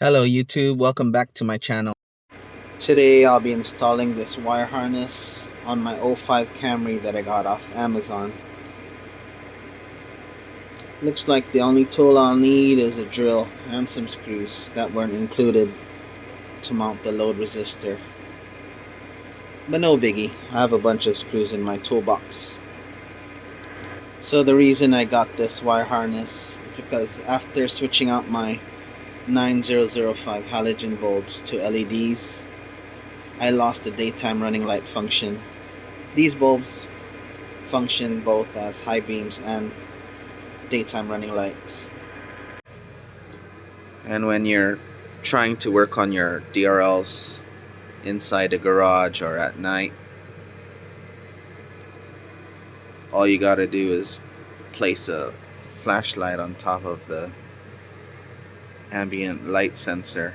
Hello YouTube, welcome back to my channel. Today I'll be installing this wire harness on my '05 Camry that I got off Amazon. Looks like the only tool I'll need is a drill and some screws that weren't included to mount the load resistor. But no biggie, I have a bunch of screws in my toolbox. So the reason I got this wire harness is because after switching out my 9005 halogen bulbs to LEDs, I lost the daytime running light function. These bulbs function both as high beams and daytime running lights. And when you're trying to work on your DRLs inside the garage or at night, all you gotta do is place a flashlight on top of the ambient light sensor,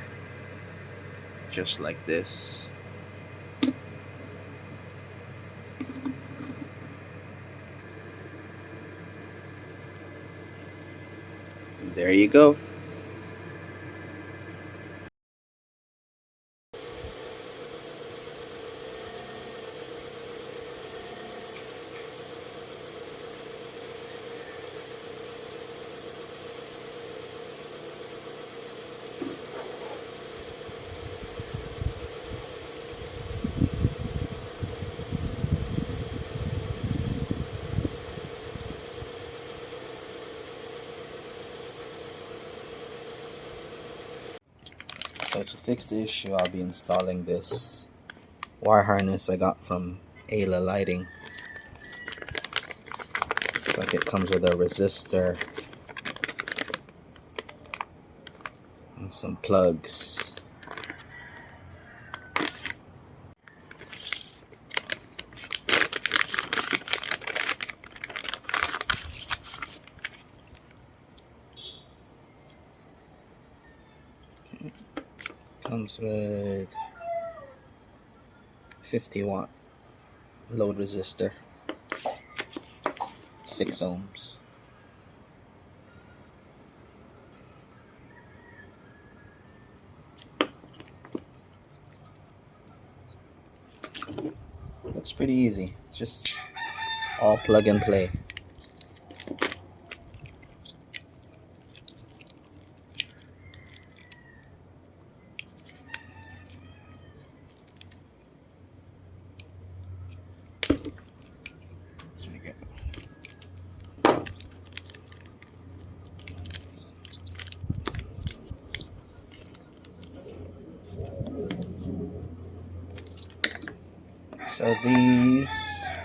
just like this. And there you go. So to fix the issue, I'll be installing this wire harness I got from Ayla Lighting. Looks like it comes with a resistor and some plugs. Comes with 50-watt load resistor, 6 ohms. Looks pretty easy. It's just all plug and play. So these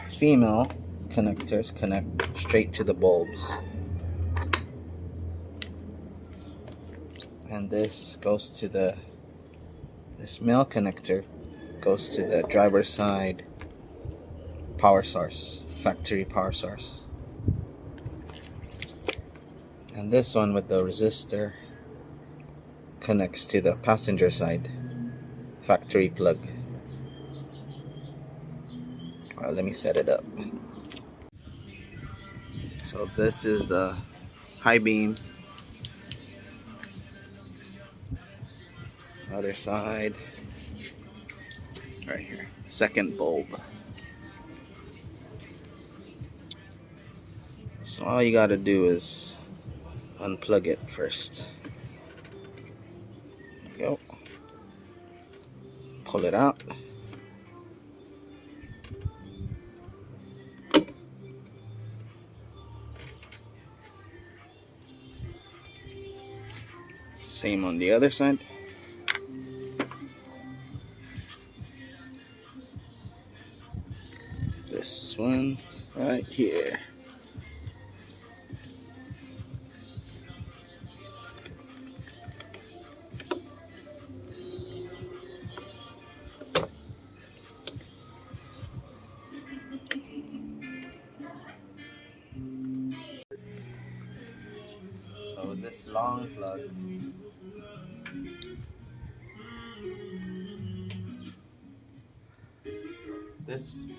female connectors connect straight to the bulbs, and this male connector goes to the driver's side power source, factory power source, and this one with the resistor connects to the passenger side factory plug. Well, let me set it up. So this is the high beam, other side, right here, second bulb. So all you gotta do is unplug it first. There you go. Pull it out. Same on the other side. This one right here. So this long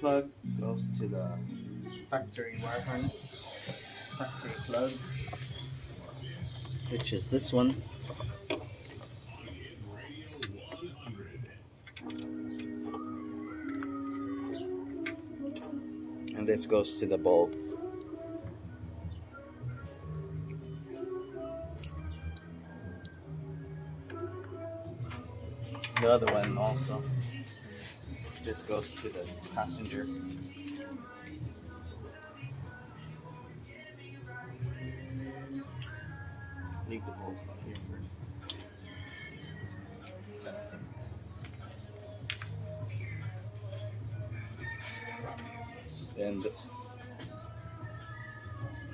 plug goes to the factory wire harness, factory plug, which is this one. and this goes to the bulb. The other one also just goes to the passenger. Leave the bulbs up here first. Testing. Then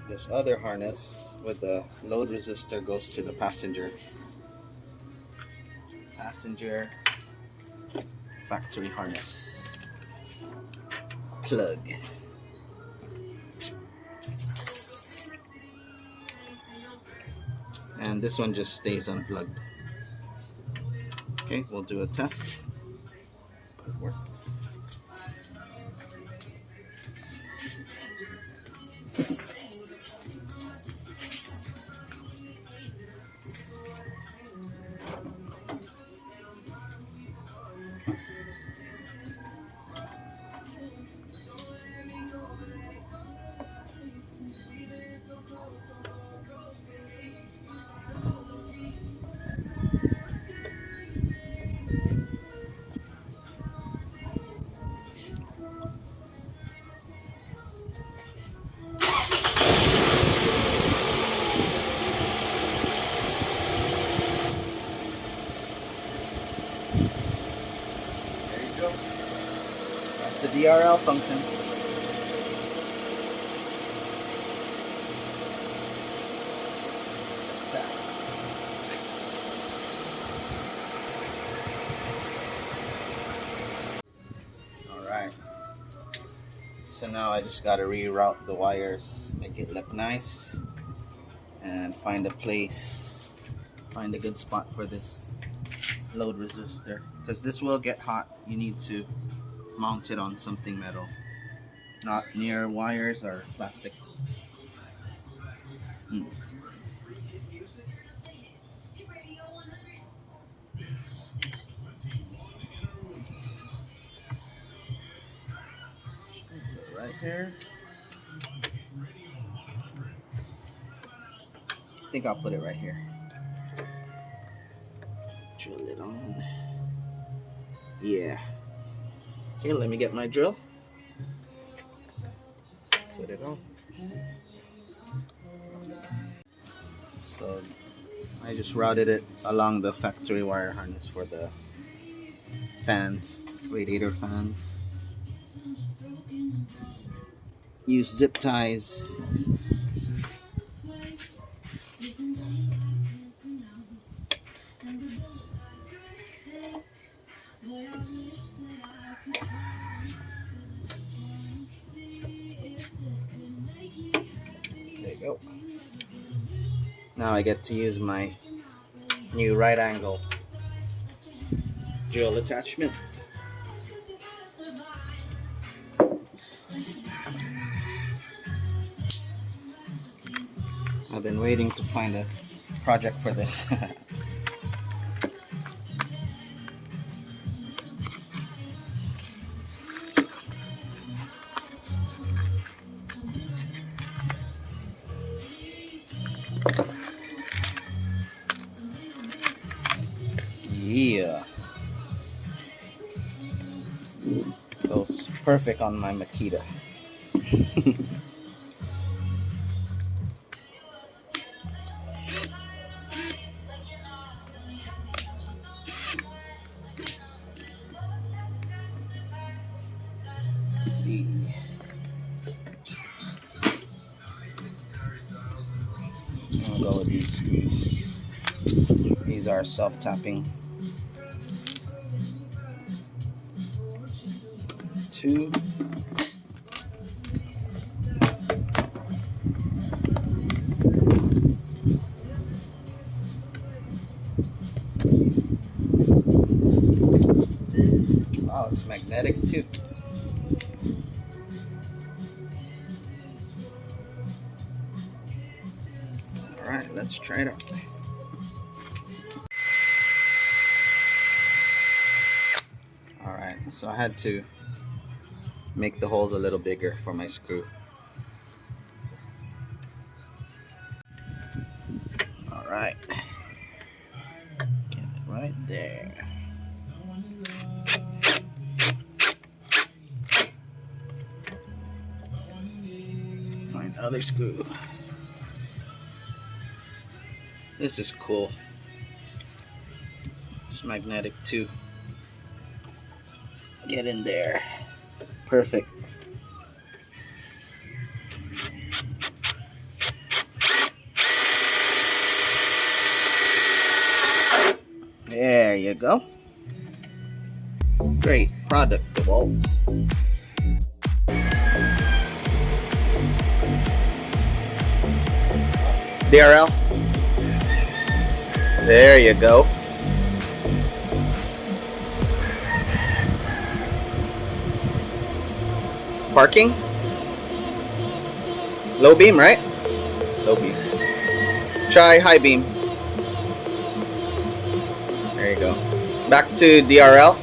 this other harness with the load resistor goes to the passenger. Passenger factory harness plug. And this one just stays unplugged. Okay, we'll do a test. There you go. That's the DRL function. Alright. So now I just gotta reroute the wires, make it look nice, and find a place, find a good spot for this load resistor, because this will get hot. You need to mount it on something metal, not near wires or plastic. Right here. I think I'll put it right here. Drill it on. Yeah. Okay, let me get my drill. Put it on. So I just routed it along the factory wire harness for the fans, radiator fans. Use zip ties. There you go. Now I get to use my new right angle drill attachment. I've been waiting to find a project for this. Yeah. Goes perfect on my Makita. See. I'm gonna go with these screws. These are self-tapping. 2. Wow, it's magnetic too. Alright, let's try it out. Alright, so I had to make the holes a little bigger for my screw. All right, get it right there. Find other screw. This is cool. It's magnetic too. Get in there. Perfect. There you go. Great product, DeWalt. DRL. There you go. Parking. Low beam, right? Low beam. Try high beam. There you go. Back to DRL.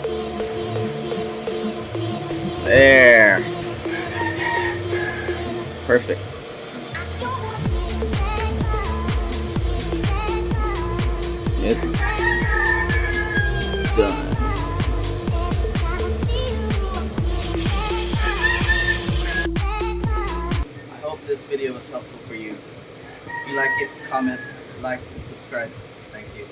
There. Perfect. It's done. I hope this video was helpful for you. If you like it, comment, like, and subscribe. Thank you.